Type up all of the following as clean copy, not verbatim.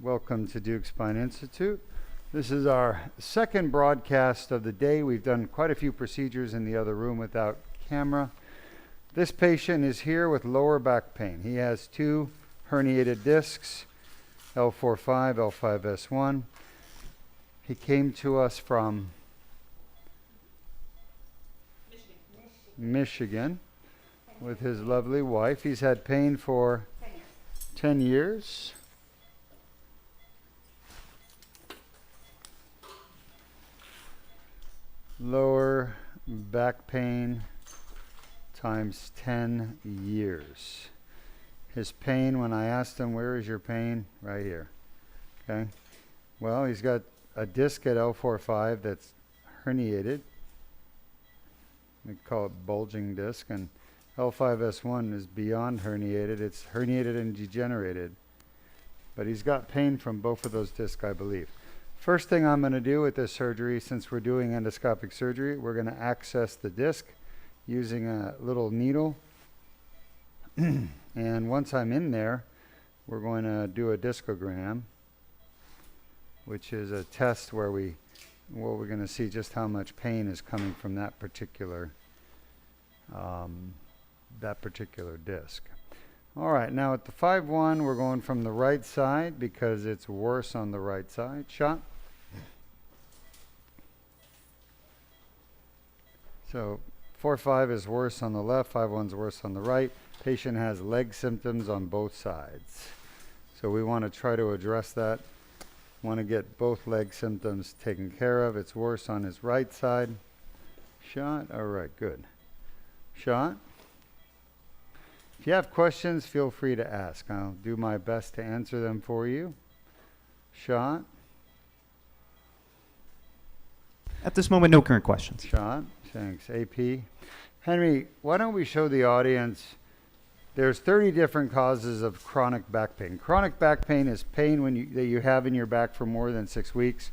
Welcome to Deuk Spine Institute. This is our second broadcast of the day. We've done quite a few procedures in the other room without camera. This patient is here with lower back pain. He has two herniated discs, L4-5, L5-S1. He came to us from Michigan with his lovely wife. He's had pain for 10 years. Lower back pain times 10 years. His pain, when I asked him, where is your pain? Right here. Okay. Well, he's got a disc at L4-5 that's herniated. We call it bulging disc. And L5-S1 is beyond herniated. It's herniated and degenerated. But he's got pain from both of those discs, I believe. First thing I'm going to do with this surgery, since we're doing endoscopic surgery, we're going to access the disc using a little needle. And once I'm in there, we're going to do a discogram, which is a test where we're going to see just how much pain is coming from that particular disc. All right, now at the 5-1, we're going from the right side because it's worse on the right side. Shot. So 4-5 is worse on the left, 5-1 is worse on the right. Patient has leg symptoms on both sides. So we want to try to address that. Want to get both leg symptoms taken care of. It's worse on his right side. Shot. All right, good. Shot. If you have questions, feel free to ask. I'll do my best to answer them for you. Shot. At this moment, no current questions. Shot. Thanks. AP. Henry, why don't we show the audience, there's 30 different causes of chronic back pain. Chronic back pain is pain that you have in your back for more than 6 weeks.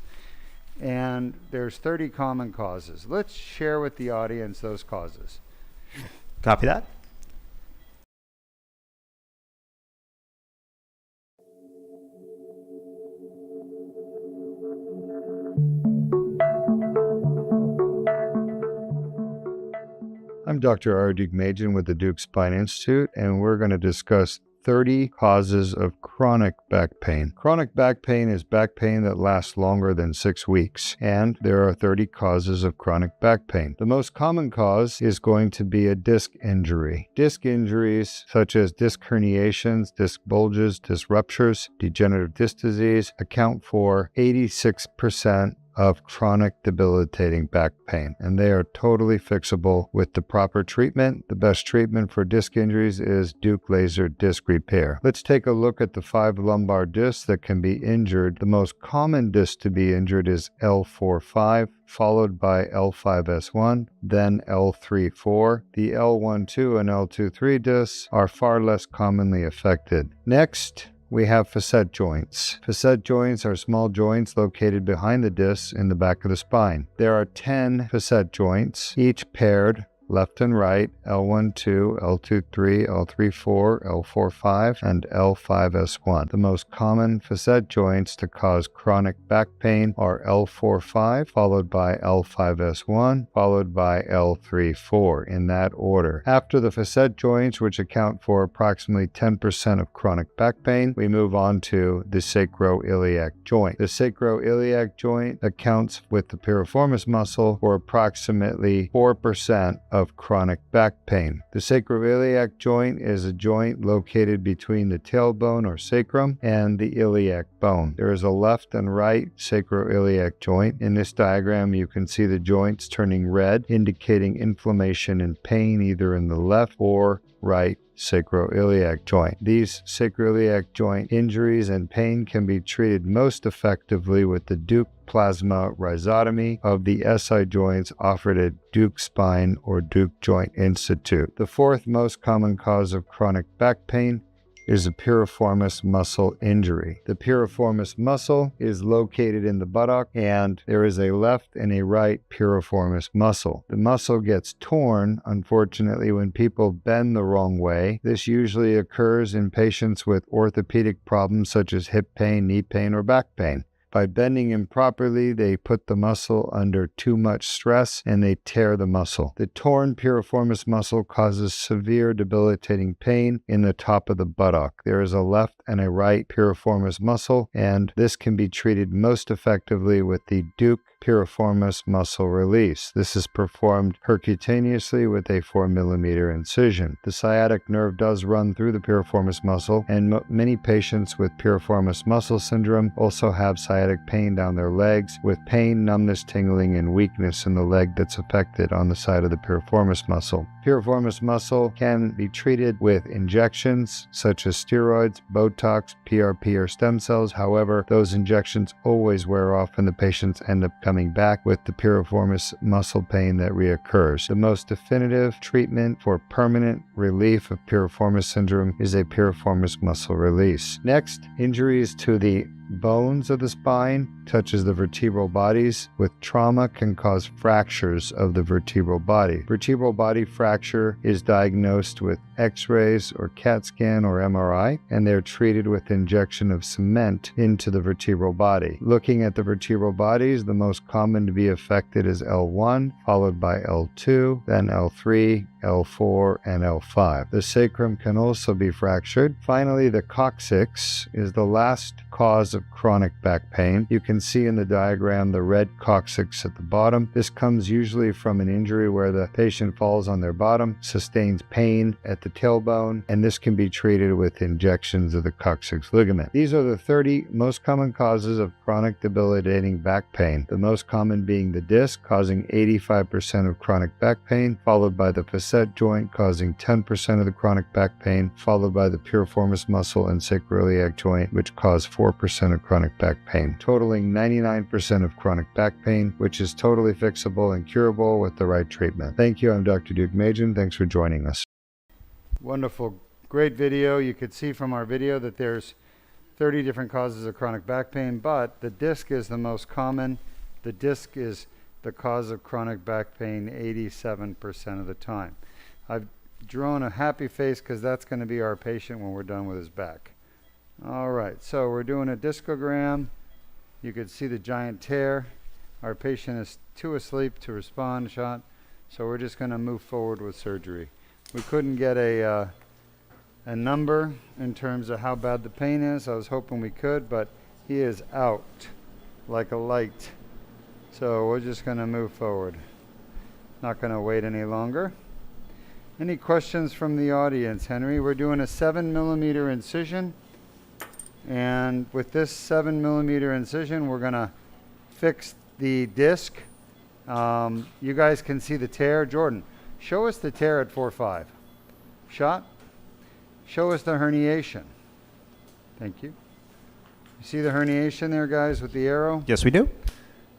And there's 30 common causes. Let's share with the audience those causes. Copy that. I'm Dr. R. Deuk with the Deuk Spine Institute, and we're going to discuss 30 causes of chronic back pain. Chronic back pain is back pain that lasts longer than 6 weeks, and there are 30 causes of chronic back pain. The most common cause is going to be a disc injury. Disc injuries such as disc herniations, disc bulges, disc ruptures, degenerative disc disease account for 86% of chronic debilitating back pain, and they are totally fixable with the proper treatment. The best treatment for disc injuries is Deuk laser disc repair. Let's take a look at the 5 lumbar discs that can be injured. The most common disc to be injured is L4-5, followed by L5-S1, then L3-4. The L1-2 and L2-3 discs are far less commonly affected. Next, we have facet joints. Facet joints are small joints located behind the discs in the back of the spine. There are 10 facet joints, each paired left and right, L1-2, L2-3, L3-4, L4-5, and L5-S1. The most common facet joints to cause chronic back pain are L4-5, followed by L5-S1, followed by L3-4, in that order. After the facet joints, which account for approximately 10% of chronic back pain, we move on to the sacroiliac joint. The sacroiliac joint accounts with the piriformis muscle for approximately 4% of chronic back pain. The sacroiliac joint is a joint located between the tailbone or sacrum and the iliac bone. There is a left and right sacroiliac joint. In this diagram, you can see the joints turning red, indicating inflammation and pain either in the left or right sacroiliac joint. These sacroiliac joint injuries and pain can be treated most effectively with the Deuk plasma rhizotomy of the SI joints offered at Deuk Spine or Deuk Joint Institute. The fourth most common cause of chronic back pain is a piriformis muscle injury. The piriformis muscle is located in the buttock, and there is a left and a right piriformis muscle. The muscle gets torn, unfortunately, when people bend the wrong way. This usually occurs in patients with orthopedic problems such as hip pain, knee pain, or back pain. By bending improperly, they put the muscle under too much stress and they tear the muscle. The torn piriformis muscle causes severe debilitating pain in the top of the buttock. There is a left and a right piriformis muscle, and this can be treated most effectively with the Deuk piriformis muscle release. This is performed percutaneously with a 4mm incision. The sciatic nerve does run through the piriformis muscle, and many patients with piriformis muscle syndrome also have sciatic pain down their legs, with pain, numbness, tingling, and weakness in the leg that's affected on the side of the piriformis muscle. Piriformis muscle can be treated with injections such as steroids, Botox, PRP, or stem cells. However, those injections always wear off and the patients end up coming back with the piriformis muscle pain that reoccurs. The most definitive treatment for permanent relief of piriformis syndrome is a piriformis muscle release. Next, injuries to the bones of the spine, such as the vertebral bodies, with trauma can cause fractures of the vertebral body. Vertebral body fracture is diagnosed with X-rays or CAT scan or MRI, and they're treated with injection of cement into the vertebral body. Looking at the vertebral bodies, the most common to be affected is L1, followed by L2, then L3, L4, and L5. The sacrum can also be fractured. Finally, the coccyx is the last cause of chronic back pain. You can see in the diagram the red coccyx at the bottom. This comes usually from an injury where the patient falls on their bottom, sustains pain at the tailbone, and this can be treated with injections of the coccyx ligament. These are the 30 most common causes of chronic debilitating back pain, the most common being the disc, causing 85% of chronic back pain, followed by the facet joint, causing 10% of the chronic back pain, followed by the piriformis muscle and sacroiliac joint, which cause 4% of chronic back pain, totaling 99% of chronic back pain, which is totally fixable and curable with the right treatment. Thank you. I'm Dr. Deuk Machen. Thanks for joining us. Wonderful. Great video. You could see from our video that there's 30 different causes of chronic back pain, but the disc is the most common. The disc is the cause of chronic back pain 87% of the time. I've drawn a happy face because that's going to be our patient when we're done with his back. All right, so we're doing a discogram. You could see the giant tear. Our patient is too asleep to respond shot, so we're just going to move forward with surgery. We couldn't get a number in terms of how bad the pain is. I was hoping we could, but he is out like a light. So we're just going to move forward. Not going to wait any longer. Any questions from the audience, Henry? We're doing a 7mm incision. And with this 7mm incision, we're going to fix the disc. You guys can see the tear. Jordan, show us the tear at 4-5. Shot. Show us the herniation. Thank you. You see the herniation there, guys, with the arrow? Yes, we do.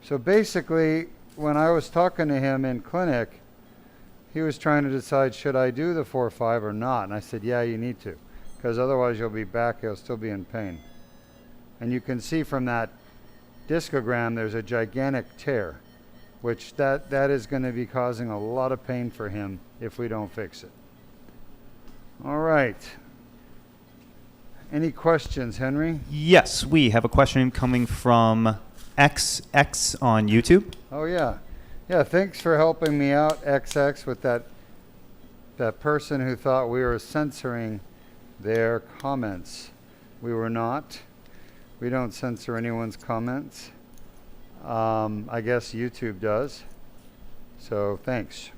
So basically, when I was talking to him in clinic, he was trying to decide, should I do the 4-5 or not? And I said, yeah, you need to, because otherwise you'll be back, you'll still be in pain. And you can see from that discogram, there's a gigantic tear, which that is going to be causing a lot of pain for him if we don't fix it. All right. Any questions, Henry? Yes, we have a question coming from XX on YouTube. Oh, yeah. Yeah, thanks for helping me out, XX, with that person who thought we were censoring their comments. We were not. We don't censor anyone's comments. I guess YouTube does. So thanks.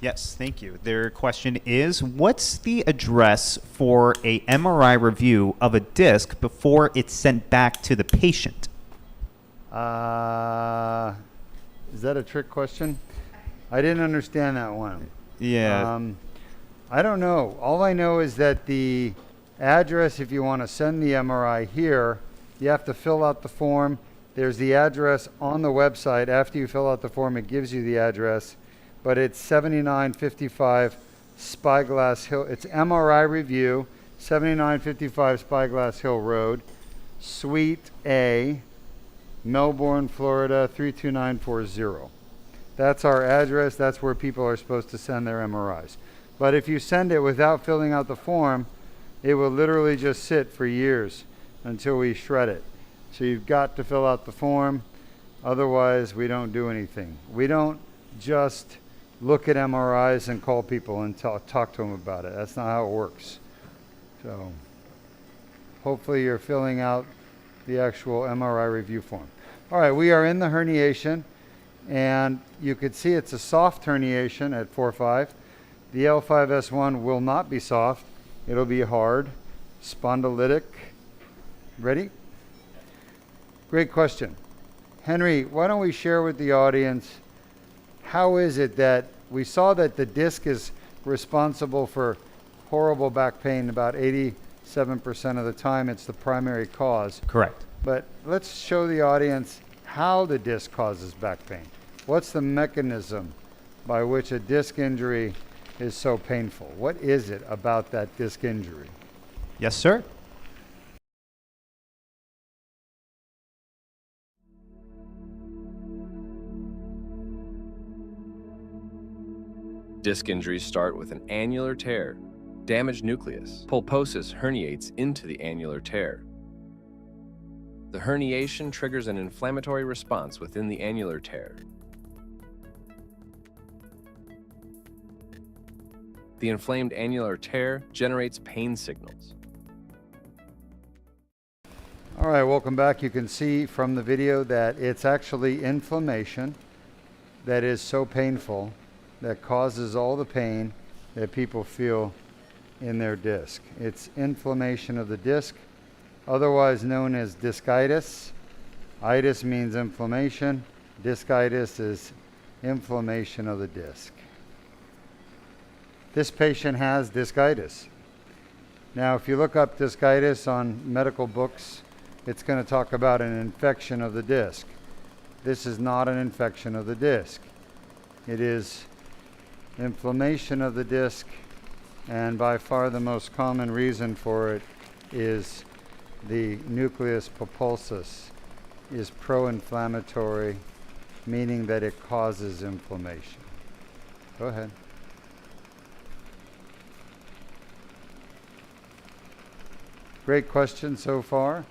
Yes, thank you. Their question is, what's the address for a MRI review of a disc before it's sent back to the patient? Is that a trick question? I didn't understand that one. Yeah. I don't know. All I know is that the address, if you want to send the MRI here, you have to fill out the form. There's the address on the website. After you fill out the form, it gives you the address. But it's 7955 Spyglass Hill. It's MRI review, 7955 Spyglass Hill Road, Suite A, Melbourne, Florida 32940. That's our address. That's where people are supposed to send their MRIs. But if you send it without filling out the form, it will literally just sit for years until we shred it. So you've got to fill out the form. Otherwise, we don't do anything. We don't just look at MRIs and call people and talk to them about it. That's not how it works. So hopefully you're filling out the actual MRI review form. All right, we are in the herniation, and you could see it's a soft herniation at 4-5. The L5-S1 will not be soft. It'll be hard, spondylitic. Ready? Great question. Henry, why don't we share with the audience, how is it that we saw that the disc is responsible for horrible back pain about 87% of the time? It's the primary cause. Correct. But let's show the audience how the disc causes back pain. What's the mechanism by which a disc injury is so painful? What is it about that disc injury? Yes, sir. Disc injuries start with an annular tear, damaged nucleus. Pulposis herniates into the annular tear. The herniation triggers an inflammatory response within the annular tear. The inflamed annular tear generates pain signals. All right, welcome back. You can see from the video that it's actually inflammation that is so painful that causes all the pain that people feel in their disc. It's inflammation of the disc, otherwise known as discitis. Itis means inflammation. Discitis is inflammation of the disc. This patient has discitis. Now, if you look up discitis on medical books, it's going to talk about an infection of the disc. This is not an infection of the disc. It is inflammation of the disc, and by far the most common reason for it is the nucleus pulposus is pro-inflammatory, meaning that it causes inflammation. Go ahead. Great question so far.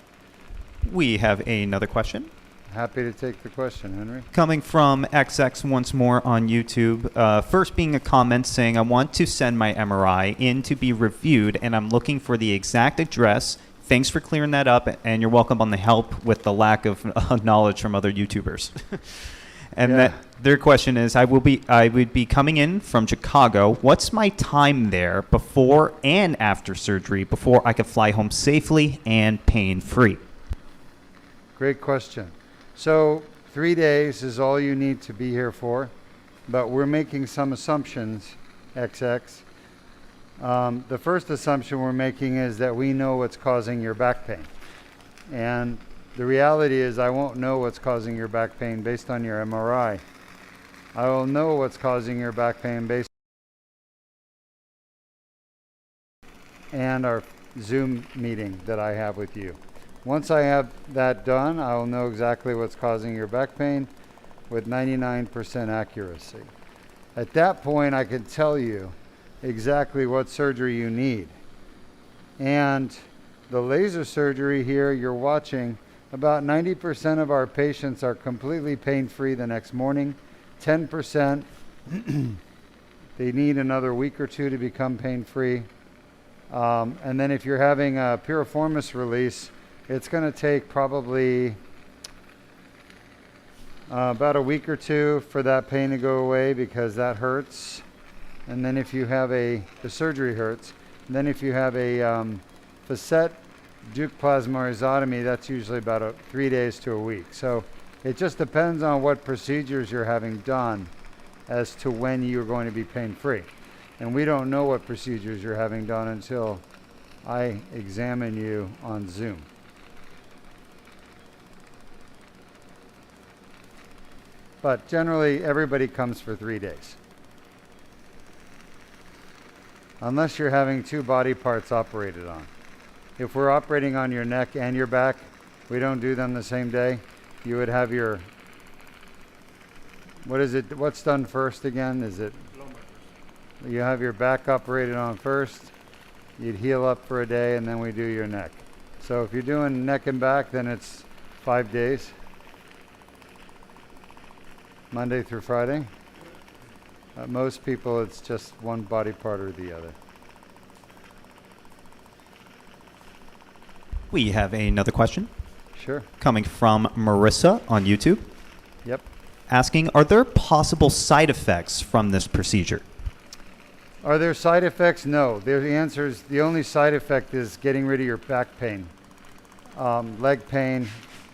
We have another question. Happy to take the question, Henry. Coming from XX once more on YouTube. First being a comment saying, I want to send my MRI in to be reviewed, and I'm looking for the exact address. Thanks for clearing that up, and you're welcome on the help with the lack of knowledge from other YouTubers. And Yeah. their question is, I would be coming in from Chicago. What's my time there before and after surgery before I can fly home safely and pain-free? Great question. So 3 days is all you need to be here for, but we're making some assumptions, XX. The first assumption we're making is that we know what's causing your back pain. And the reality is I won't know what's causing your back pain based on your MRI. I will know what's causing your back pain based on our Zoom meeting that I have with you. Once I have that done, I will know exactly what's causing your back pain with 99% accuracy. At that point, I can tell you exactly what surgery you need. And the laser surgery here you're watching, about 90% of our patients are completely pain-free the next morning. 10%, they need another week or two to become pain-free. And then if you're having a piriformis release, it's going to take probably about a week or two for that pain to go away because that hurts. And then if you have the surgery hurts. And then if you have a facet Deuk plasmarizotomy, that's usually about 3 days to a week. So it just depends on what procedures you're having done as to when you're going to be pain-free. And we don't know what procedures you're having done until I examine you on Zoom. But generally, everybody comes for 3 days. unless you're having two body parts operated on. If we're operating on your neck and your back, we don't do them the same day. You would have your, what's done first again? Is it? Lumbar. You have your back operated on first, you'd heal up for a day, and then we do your neck. So if you're doing neck and back, then it's 5 days, Monday through Friday. Most people, it's just one body part or the other. We have another question Sure. coming from Marissa on YouTube, Yep. asking, are there possible side effects from this procedure? Are there side effects? No. The answer is the only side effect is getting rid of your back pain, leg pain,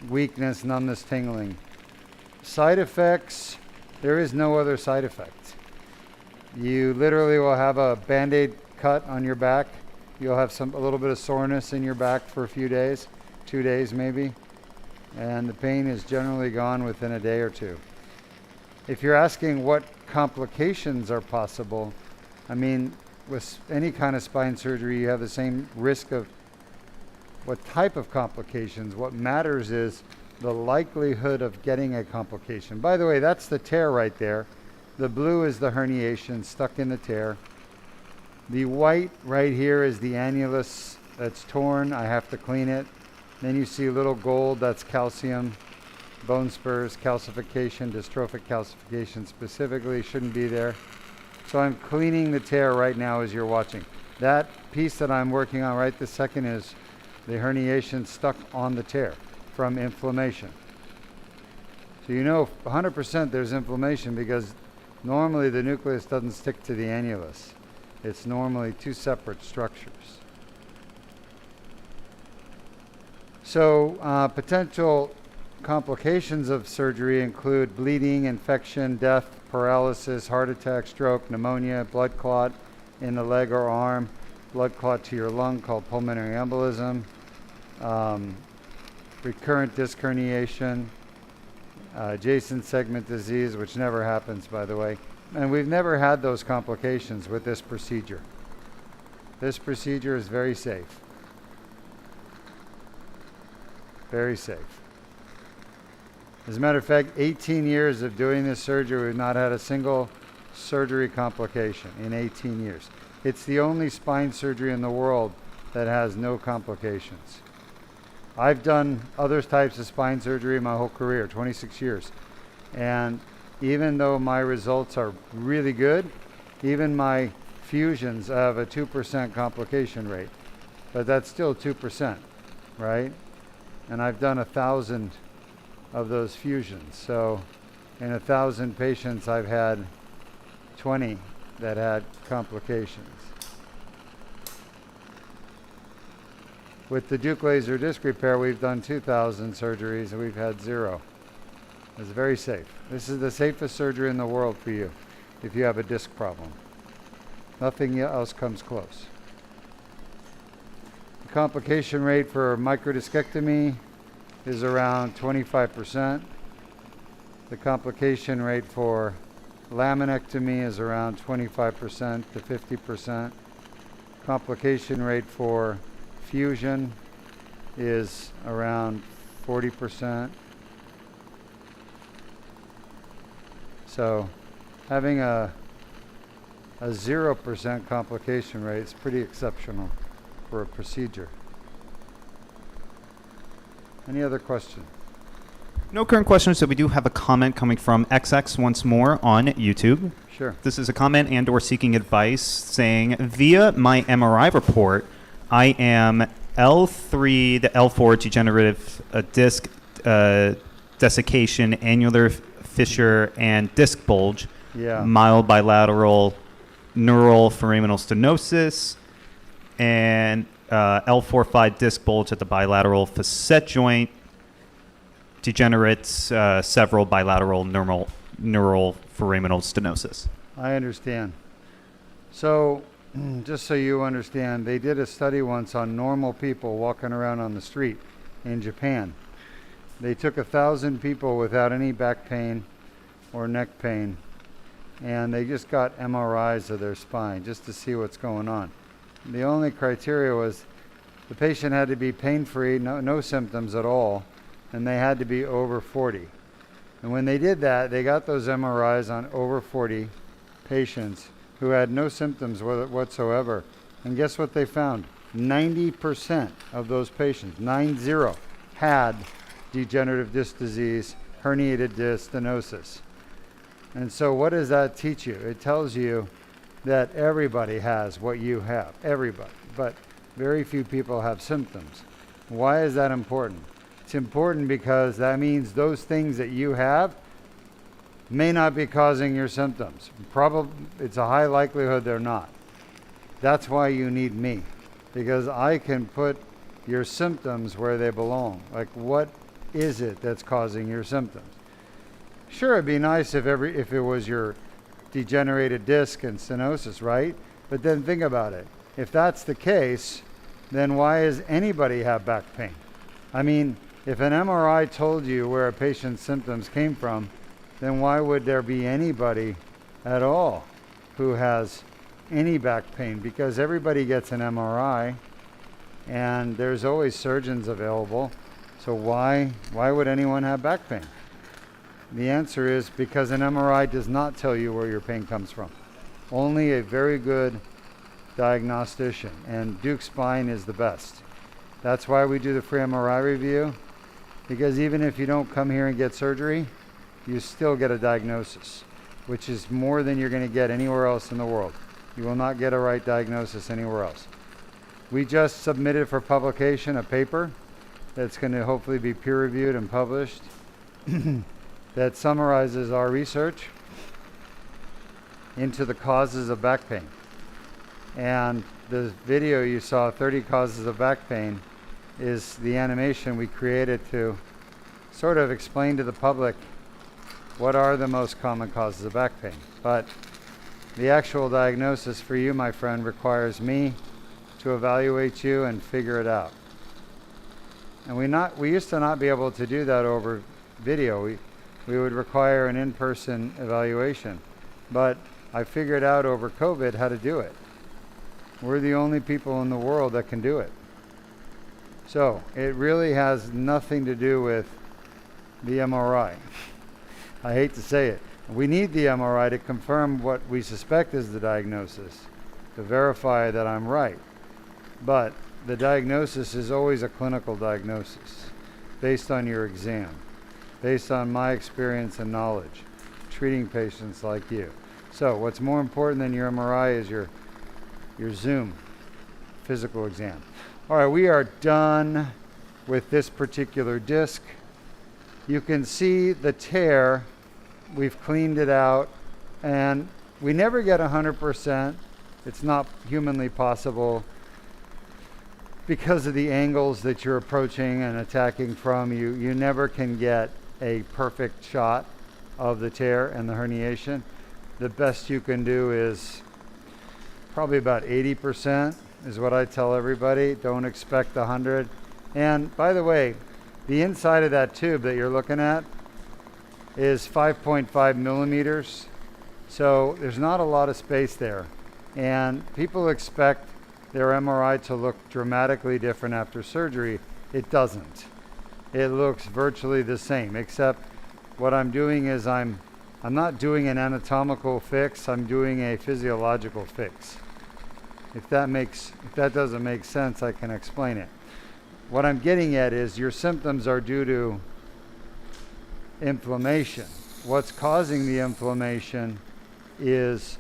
weakness, numbness, tingling. Side effects, there is no other side effect. You literally will have a Band-Aid cut on your back. You'll have a little bit of soreness in your back for a few days, 2 days maybe, and the pain is generally gone within a day or two. If you're asking what complications are possible, I mean, with any kind of spine surgery, you have the same risk of what type of complications. What matters is the likelihood of getting a complication. By the way, that's the tear right there. The blue is the herniation stuck in the tear. The white right here is the annulus that's torn. I have to clean it. Then you see little gold, that's calcium, bone spurs, calcification, dystrophic calcification specifically, shouldn't be there. So I'm cleaning the tear right now as you're watching. That piece that I'm working on right this second is the herniation stuck on the tear from inflammation. So you know 100% there's inflammation because normally the nucleus doesn't stick to the annulus. It's normally two separate structures. So potential complications of surgery include bleeding, infection, death, paralysis, heart attack, stroke, pneumonia, blood clot in the leg or arm, blood clot to your lung called pulmonary embolism, recurrent disc herniation, adjacent segment disease, which never happens, by the way. And we've never had those complications with this procedure. This procedure is very safe. Very safe. As a matter of fact, 18 years of doing this surgery, we've not had a single surgery complication in 18 years. It's the only spine surgery in the world that has no complications. I've done other types of spine surgery my whole career, 26 years. And even though my results are really good, even my fusions have a 2% complication rate. But that's still 2%, right? And I've done 1,000 of those fusions. So in 1,000 patients, I've had 20 that had complications. With the Deuk laser disc repair, we've done 2,000 surgeries and we've had 0. It's very safe. This is the safest surgery in the world for you if you have a disc problem. Nothing else comes close. The complication rate for microdiscectomy is around 25%. The complication rate for laminectomy is around 25% to 50%. Complication rate for fusion is around 40%. So having a 0% complication rate is pretty exceptional for a procedure. Any other questions? No current questions, so we do have a comment coming from XX once more on YouTube. Sure. This is a comment and or seeking advice saying, via my MRI report, I am L3 to L4 degenerative disc desiccation, annular fissure, and disc bulge, mild bilateral neural foraminal stenosis, and L4-5 disc bulge at the bilateral facet joint, degenerates several bilateral neural foraminal stenosis. I understand. So just so you understand, they did a study once on normal people walking around on the street in Japan. They took 1,000 people without any back pain or neck pain, and they just got MRIs of their spine just to see what's going on. The only criteria was the patient had to be pain-free, no symptoms at all, and they had to be over 40. And when they did that, they got those MRIs on over 40 patients who had no symptoms whatsoever. And guess what they found? 90% of those patients, 90, had degenerative disc disease, herniated disc, stenosis. And so what does that teach you? It tells you that everybody has what you have, everybody, but very few people have symptoms. Why is that important? It's important because that means those things that you have may not be causing your symptoms. It's a high likelihood they're not. That's why you need me, because I can put your symptoms where they belong. Like, what is it that's causing your symptoms? Sure, it'd be nice if it was your degenerated disc and stenosis, right? But then think about it. If that's the case, then why does anybody have back pain? I mean, if an MRI told you where a patient's symptoms came from, then why would there be anybody at all who has any back pain? Because everybody gets an MRI, and there's always surgeons available. So why would anyone have back pain? The answer is because an MRI does not tell you where your pain comes from. Only a very good diagnostician, and Deuk Spine is the best. That's why we do the free MRI review, because even if you don't come here and get surgery, you still get a diagnosis, which is more than you're going to get anywhere else in the world. You will not get a right diagnosis anywhere else. We just submitted for publication a paper that's going to hopefully be peer-reviewed and published that summarizes our research into the causes of back pain. And the video you saw, 30 Causes of Back Pain, is the animation we created to sort of explain to the public what are the most common causes of back pain. But the actual diagnosis for you, my friend, requires me to evaluate you and figure it out. And we used to not be able to do that over video. We would require an in-person evaluation. But I figured out over COVID how to do it. We're the only people in the world that can do it. So it really has nothing to do with the MRI. I hate to say it. We need the MRI to confirm what we suspect is the diagnosis, to verify that I'm right. But the diagnosis is always a clinical diagnosis based on your exam, based on my experience and knowledge, treating patients like you. So what's more important than your MRI is your Zoom physical exam. All right, we are done with this particular disc. You can see the tear. We've cleaned it out, and we never get 100%. It's not humanly possible because of the angles that you're approaching and attacking from. You never can get a perfect shot of the tear and the herniation. The best you can do is probably about 80% is what I tell everybody. Don't expect 100. And by the way, the inside of that tube that you're looking at is 5.5 millimeters. So there's not a lot of space there. And people expect their MRI to look dramatically different after surgery. It doesn't. It looks virtually the same, except what I'm doing is I'm not doing an anatomical fix, I'm doing a physiological fix. If that doesn't make sense, I can explain it. What I'm getting at is your symptoms are due to inflammation. What's causing the inflammation is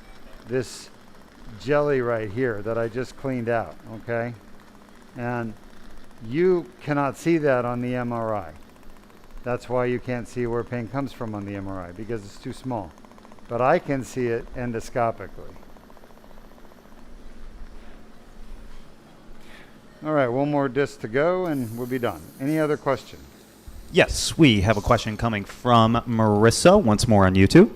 this jelly right here that I just cleaned out, okay? And you cannot see that on the MRI. That's why you can't see where pain comes from on the MRI, because it's too small. But I can see it endoscopically. All right, one more disc to go and we'll be done. Any other question? Yes, we have a question coming from Marissa, once more on YouTube.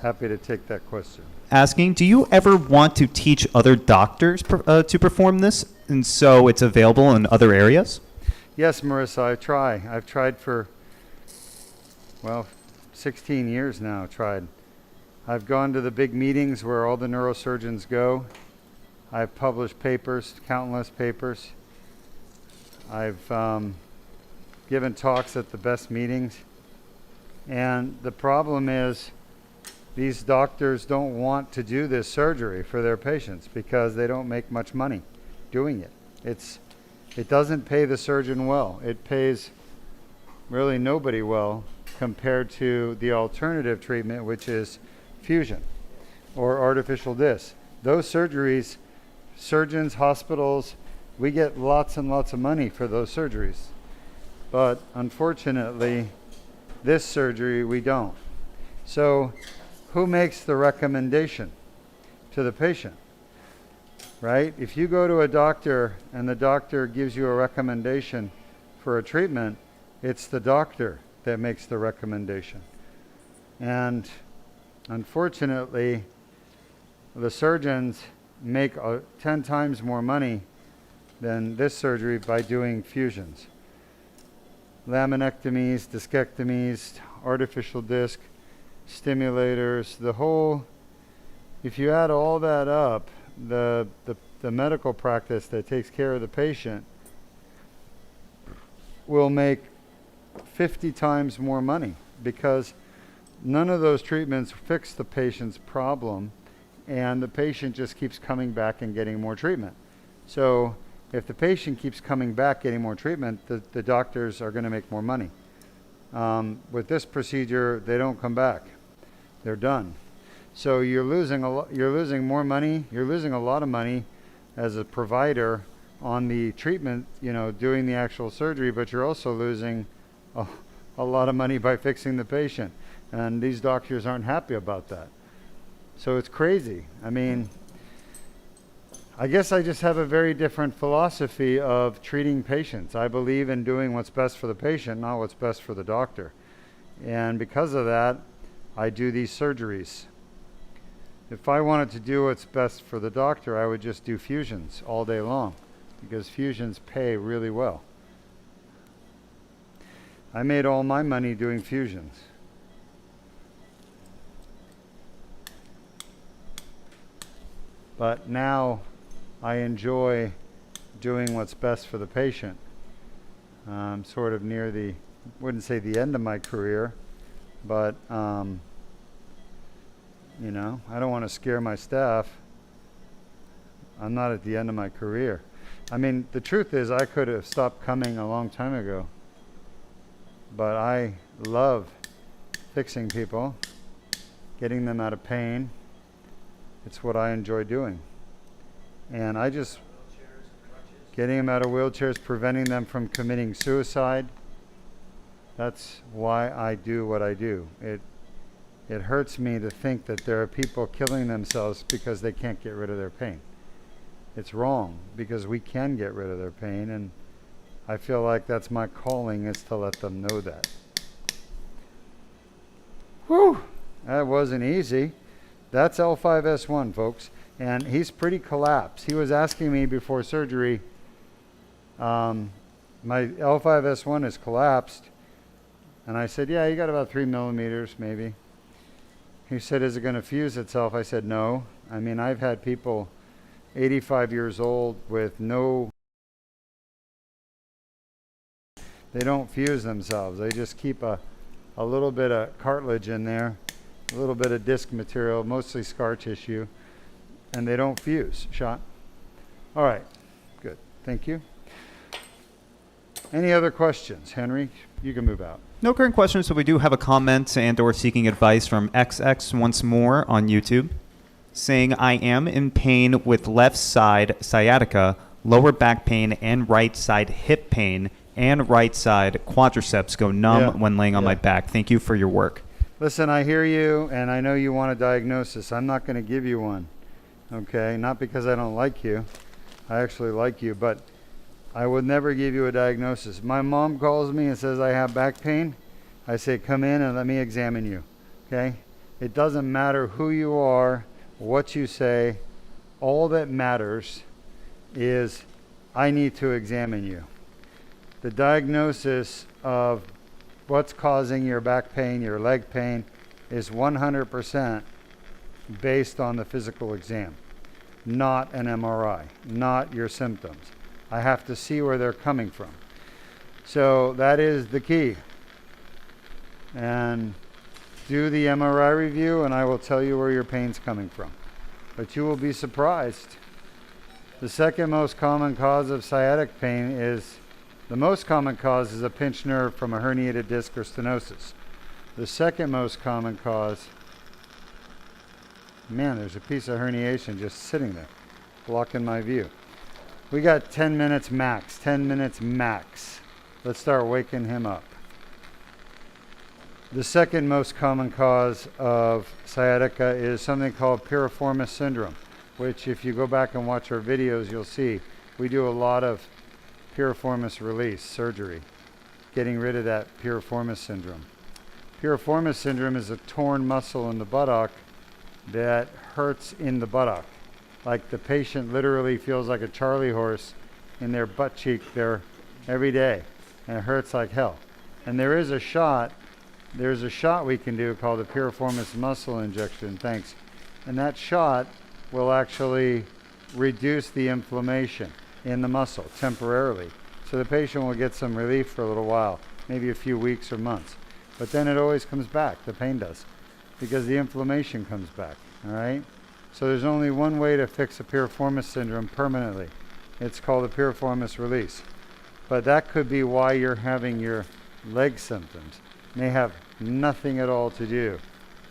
Happy to take that question. Asking, do you ever want to teach other doctors to perform this, and so it's available in other areas? Yes, Marissa, I try. I've tried for, 16 years now, tried. I've gone to the big meetings where all the neurosurgeons go. I've published papers, countless papers. I've given talks at the best meetings. And the problem is these doctors don't want to do this surgery for their patients because they don't make much money doing it. It doesn't pay the surgeon well. It pays really nobody well compared to the alternative treatment, which is fusion or artificial disc. Those surgeries, surgeons, hospitals, we get lots and lots of money for those surgeries. But unfortunately, this surgery we don't. So who makes the recommendation to the patient? Right? If you go to a doctor and the doctor gives you a recommendation for a treatment, it's the doctor that makes the recommendation. And unfortunately, the surgeons make 10 times more money than this surgery by doing fusions. Laminectomies, discectomies, artificial disc, stimulators, the whole, if you add all that up, the medical practice that takes care of the patient will make 50 times more money because none of those treatments fix the patient's problem and the patient just keeps coming back and getting more treatment. So if the patient keeps coming back getting more treatment, the doctors are going to make more money. With this procedure, they don't come back. They're done. So you're losing more money. You're losing a lot of money as a provider on the treatment, doing the actual surgery, but you're also losing a lot of money by fixing the patient. And these doctors aren't happy about that. So it's crazy. I mean, I guess I just have a very different philosophy of treating patients. I believe in doing what's best for the patient, not what's best for the doctor. And because of that, I do these surgeries. If I wanted to do what's best for the doctor, I would just do fusions all day long because fusions pay really well. I made all my money doing fusions. But now I enjoy doing what's best for the patient. I'm sort of near wouldn't say the end of my career, but I don't want to scare my staff. I'm not at the end of my career. I mean, the truth is I could have stopped coming a long time ago, but I love fixing people, getting them out of pain. It's what I enjoy doing. And I just, getting them out of wheelchairs, preventing them from committing suicide. That's why I do what I do. It hurts me to think that there are people killing themselves because they can't get rid of their pain. It's wrong because we can get rid of their pain, and I feel like that's my calling, is to let them know that. Whew, that wasn't easy. That's L5-S1, folks, and he's pretty collapsed. He was asking me before surgery, my L5-S1 is collapsed, and I said, yeah, you got about 3 millimeters maybe. He said, is it going to fuse itself? I said, no. I mean, I've had people 85 years old with they don't fuse themselves. They just keep a little bit of cartilage in there, a little bit of disc material, mostly scar tissue, and they don't fuse. Shot? All right, good. Thank you. Any other questions? Henry, you can move out. No current questions, so we do have a comment and/or seeking advice from XX once more on YouTube, saying, I am in pain with left side sciatica, lower back pain, and right side hip pain, and right side quadriceps go numb when laying on my back. Thank you for your work. Listen, I hear you, and I know you want a diagnosis. I'm not going to give you one, okay? Not because I don't like you. I actually like you, but I would never give you a diagnosis. My mom calls me and says I have back pain. I say, come in and let me examine you, okay? It doesn't matter who you are, what you say. All that matters is I need to examine you. The diagnosis of what's causing your back pain, your leg pain, is 100% based on the physical exam, not an MRI, not your symptoms. I have to see where they're coming from. So that is the key. And do the MRI review and I will tell you where your pain's coming from. But you will be surprised. The second most common cause of sciatic pain is, the most common cause is a pinched nerve from a herniated disc or stenosis. The second most common cause, man, there's a piece of herniation just sitting there, blocking my view. We got 10 minutes max, 10 minutes max. Let's start waking him up. The second most common cause of sciatica is something called piriformis syndrome, which if you go back and watch our videos, you'll see we do a lot of piriformis release surgery, getting rid of that piriformis syndrome. Piriformis syndrome is a torn muscle in the buttock that hurts in the buttock. Like the patient literally feels like a Charlie horse in their butt cheek there every day, and it hurts like hell. And there's a shot we can do called a piriformis muscle injection, thanks. And that shot will actually reduce the inflammation in the muscle temporarily. So the patient will get some relief for a little while, maybe a few weeks or months. But then it always comes back, the pain does, because the inflammation comes back, all right? So there's only one way to fix a piriformis syndrome permanently. It's called a piriformis release. But that could be why you're having your leg symptoms. It may have nothing at all to do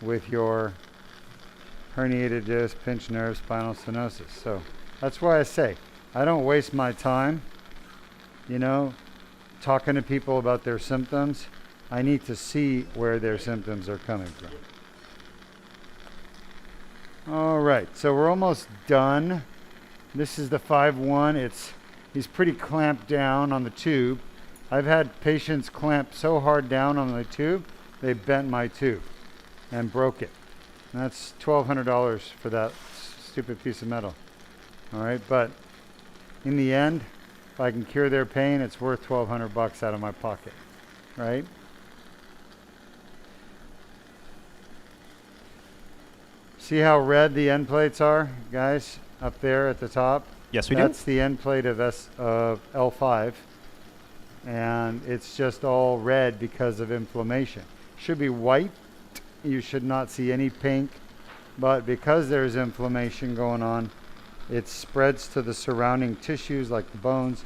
with your herniated disc, pinched nerve, spinal stenosis. So that's why I say, I don't waste my time, talking to people about their symptoms. I need to see where their symptoms are coming from. All right, so we're almost done. This is the 5-1. He's pretty clamped down on the tube. I've had patients clamp so hard down on the tube, they bent my tube and broke it. And that's $1,200 for that stupid piece of metal. All right, but in the end, if I can cure their pain, it's worth $1,200 out of my pocket, right? See how red the end plates are, guys, up there at the top? Yes, we do. That's the end plate of L5, and it's just all red because of inflammation. Should be white. You should not see any pink, but because there's inflammation going on, it spreads to the surrounding tissues like the bones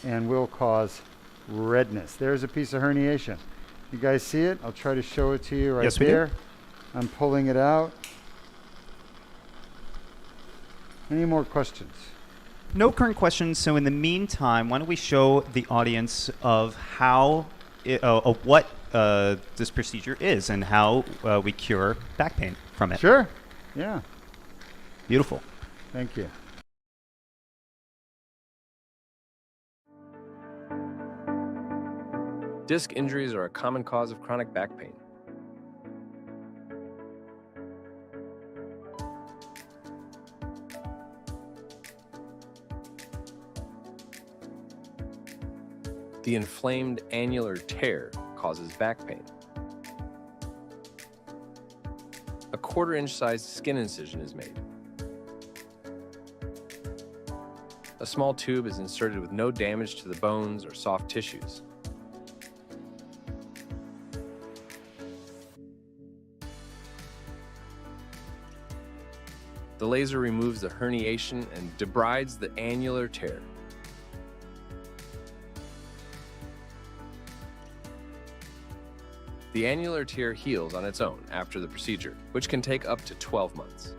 and will cause redness. There's a piece of herniation. You guys see it? I'll try to show it to you right there. I'm pulling it out. Any more questions? No current questions. So in the meantime, why don't we show the audience of how, of what this procedure is and how we cure back pain from it. Sure. Yeah. Beautiful. Thank you. Disc injuries are a common cause of chronic back pain. The inflamed annular tear causes back pain. A 1/4-inch sized skin incision is made. A small tube is inserted with no damage to the bones or soft tissues. The laser removes the herniation and debrides the annular tear. The annular tear heals on its own after the procedure, which can take up to 12 months.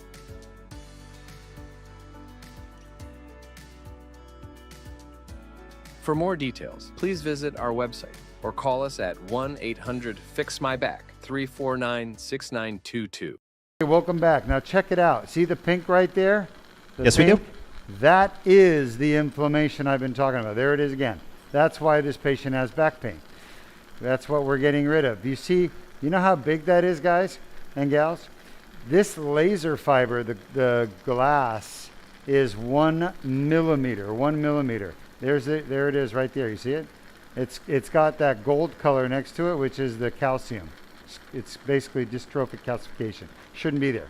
For more details, please visit our website or call us at 1-800-FIX-MY-BACK 349-6922. Hey, welcome back. Now check it out. See the pink right there? Yes, we do. That is the inflammation I've been talking about. There it is again. That's why this patient has back pain. That's what we're getting rid of. You see, you know how big that is, guys and gals? This laser fiber, the glass, is 1 millimeter. 1 millimeter. There it is right there. You see it? It's got that gold color next to it, which is the calcium. It's basically dystrophic calcification. Shouldn't be there.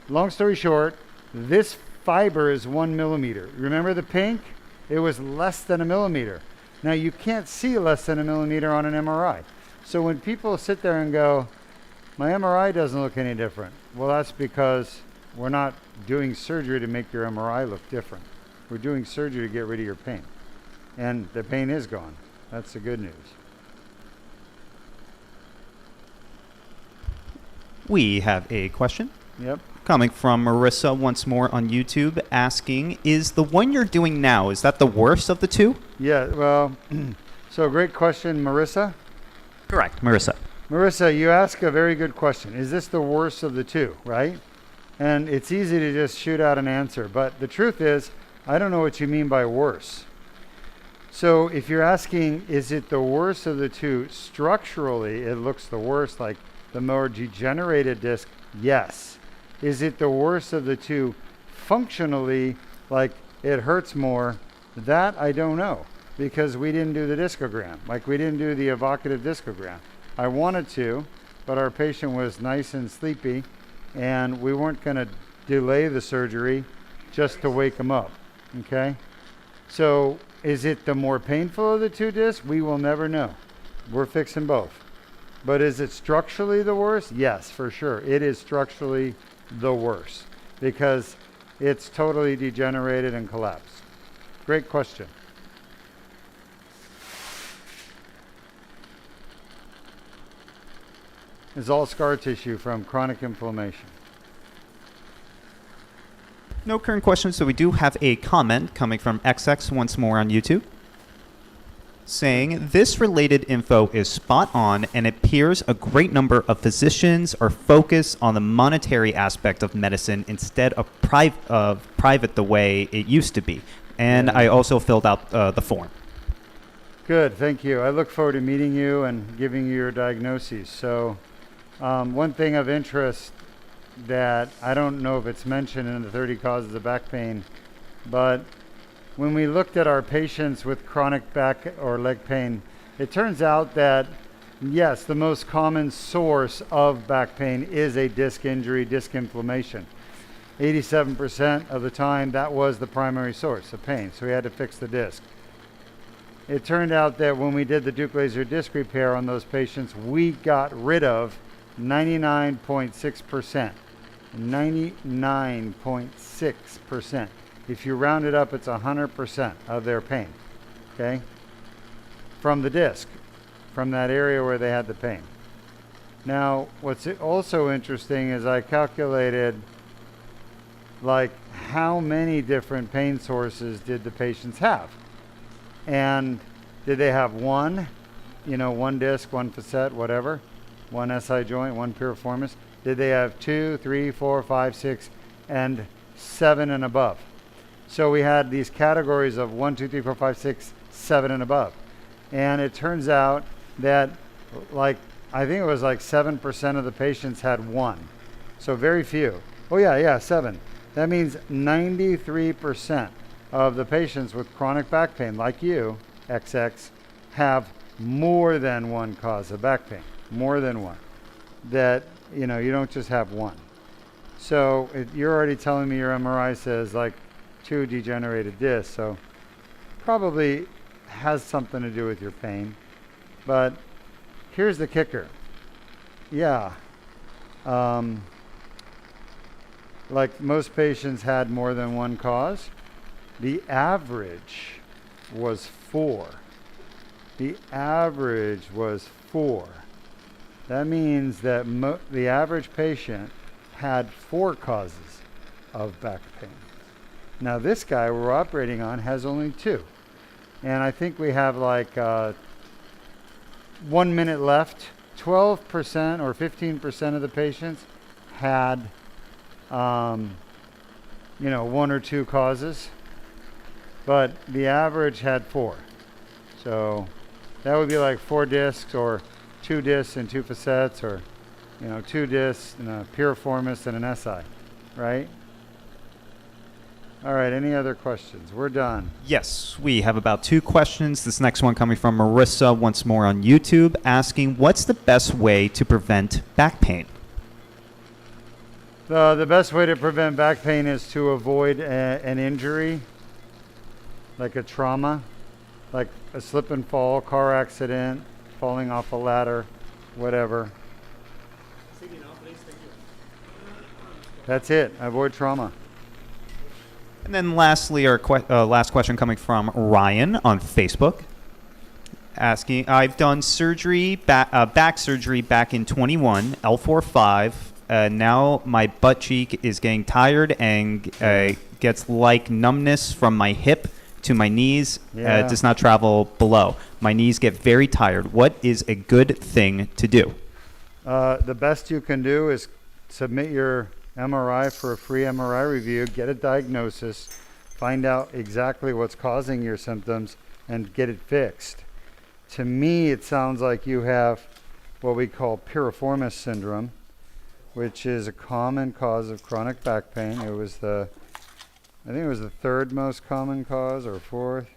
long story short, this fiber is 1 millimeter. Remember the pink? It was less than a millimeter. Now you can't see less than a millimeter on an MRI. So when people sit there and go, my MRI doesn't look any different. Well, that's because we're not doing surgery to make your MRI look different. We're doing surgery to get rid of your pain. And the pain is gone. That's the good news. We have a question. Yep. Coming from Marissa once more on YouTube, asking, is the one you're doing now, is that the worst of the two? Yeah, well, so great question, Marissa. Correct, Marissa. Marissa, you ask a very good question. Is this the worst of the two, right? And it's easy to just shoot out an answer, but the truth is, I don't know what you mean by worse. So if you're asking, is it the worst of the two, structurally, it looks the worst, like the more degenerated disc, yes. Is it the worst of the two, functionally, like it hurts more? That I don't know, because we didn't do the discogram. Like we didn't do the evocative discogram. I wanted to, but our patient was nice and sleepy, and we weren't going to delay the surgery just to wake him up, okay? So is it the more painful of the two discs? We will never know. We're fixing both. But is it structurally the worst? Yes, for sure. It is structurally the worst because it's totally degenerated and collapsed. Great question. It's all scar tissue from chronic inflammation. No current questions, so we do have a comment coming from XX once more on YouTube, saying, this related info is spot on and it appears a great number of physicians are focused on the monetary aspect of medicine instead of private the way it used to be. And I also filled out the form. Good, thank you. I look forward to meeting you and giving you your diagnoses. So one thing of interest that I don't know if it's mentioned in the 30 causes of back pain, but when we looked at our patients with chronic back or leg pain, it turns out that, yes, the most common source of back pain is a disc injury, disc inflammation. 87% of the time, that was the primary source of pain, so we had to fix the disc. It turned out that when we did the Deuk laser disc repair on those patients, we got rid of 99.6%. 99.6%. If you round it up, it's 100% of their pain, okay? From the disc, from that area where they had the pain. Now, what's also interesting is I calculated like how many different pain sources did the patients have? And did they have one, one disc, one facet, whatever, one SI joint, one piriformis? Did they have 2, 3, 4, 5, 6, and 7 and above? So we had these categories of 1, 2, 3, 4, 5, 6, 7 and above. And it turns out that I think it was like 7% of the patients had one. So very few. Oh yeah, 7. That means 93% of the patients with chronic back pain, like you, XX, have more than one cause of back pain. More than one. That, you don't just have one. So you're already telling me your MRI says like 2 degenerated discs, so probably has something to do with your pain. But here's the kicker. Yeah. Like most patients had more than one cause. The average was 4. The average was 4. That means that the average patient had 4 causes of back pain. Now this guy we're operating on has only 2. And I think we have like 1 minute left. 12% or 15% of the patients had, 1 or 2 causes. But the average had 4. So that would be like 4 discs or 2 discs and 2 facets, or 2 discs and a piriformis and an SI, right? All right, any other questions? We're done. Yes, we have about 2 questions. This next one coming from Marissa once more on YouTube, asking, what's the best way to prevent back pain? The best way to prevent back pain is to avoid an injury, like a trauma, like a slip and fall, car accident, falling off a ladder, whatever. That's it. Avoid trauma. And then lastly, our last question coming from Ryan on Facebook, asking, I've done surgery, back surgery back in 21, L4-5. Now my butt cheek is getting tired and gets like numbness from my hip to my knees. It does not travel below. My knees get very tired. What is a good thing to do? The best you can do is submit your MRI for a free MRI review, get a diagnosis, find out exactly what's causing your symptoms, and get it fixed. To me, it sounds like you have what we call piriformis syndrome, which is a common cause of chronic back pain. I think it was the third most common cause, or fourth.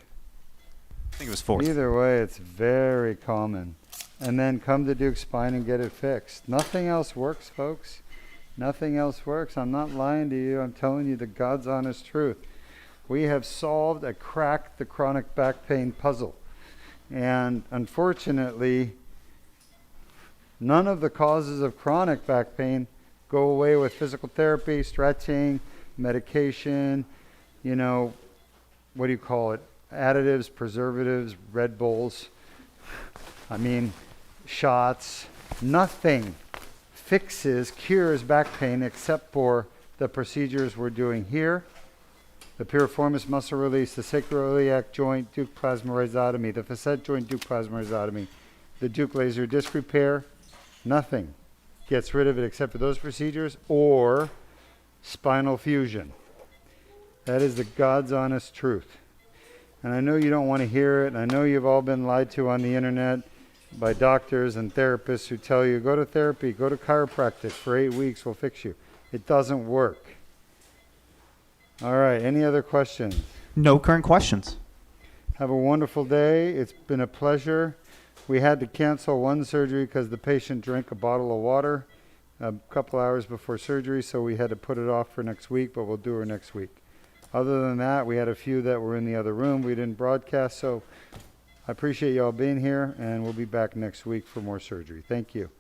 I think it was fourth. Either way, it's very common. And then come to Deuk Spine and get it fixed. Nothing else works, folks. Nothing else works. I'm not lying to you. I'm telling you the God's honest truth. We have cracked the chronic back pain puzzle. And unfortunately, none of the causes of chronic back pain go away with physical therapy, stretching, medication, what do you call it? Additives, preservatives, Red Bulls. Shots. Nothing cures back pain except for the procedures we're doing here. The piriformis muscle release, the sacroiliac joint Deuk plasma rhizotomy, the facet joint Deuk plasma rhizotomy, the Deuk laser disc repair. Nothing gets rid of it except for those procedures, or spinal fusion. That is the God's honest truth. And I know you don't want to hear it, and I know you've all been lied to on the internet by doctors and therapists who tell you, go to therapy, go to chiropractic for 8 weeks, we'll fix you. It doesn't work. All right, any other questions? No current questions. Have a wonderful day. It's been a pleasure. We had to cancel one surgery because the patient drank a bottle of water a couple hours before surgery, so we had to put it off for next week, but we'll do her next week. Other than that, we had a few that were in the other room. We didn't broadcast, so I appreciate y'all being here, and we'll be back next week for more surgery. Thank you.